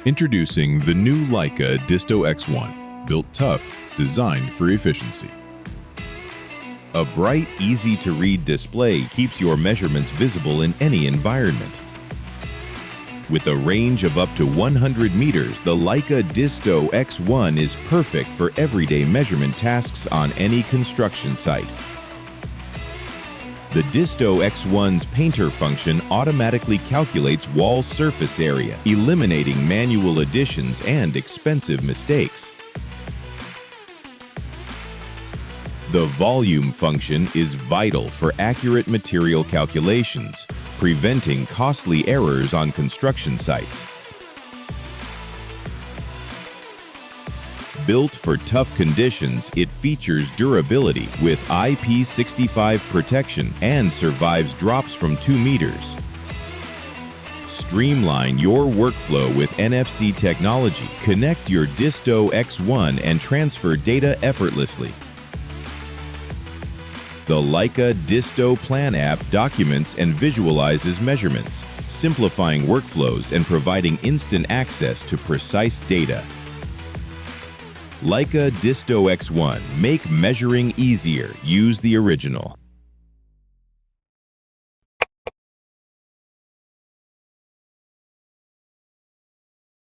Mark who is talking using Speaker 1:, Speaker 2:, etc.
Speaker 1: Introducing the new Leica Disto X1, built tough, designed for efficiency. A bright, easy-to-read display keeps your measurements visible in any environment. With a range of up to 100 meters, the Leica Disto X1 is perfect for everyday measurement tasks on any construction site. The Disto X1's painter function automatically calculates wall surface area, eliminating manual additions and expensive mistakes. The volume function is vital for accurate material calculations, preventing costly errors on construction sites. Built for tough conditions, it features durability with IP65 protection and survives drops from 2 meters. Streamline your workflow with NFC technology. Connect your Disto X1 and transfer data effortlessly. The Leica Disto Plan app documents and visualizes measurements, simplifying workflows and providing instant access to precise data. Leica Disto X1. Make measuring easier. Use the original.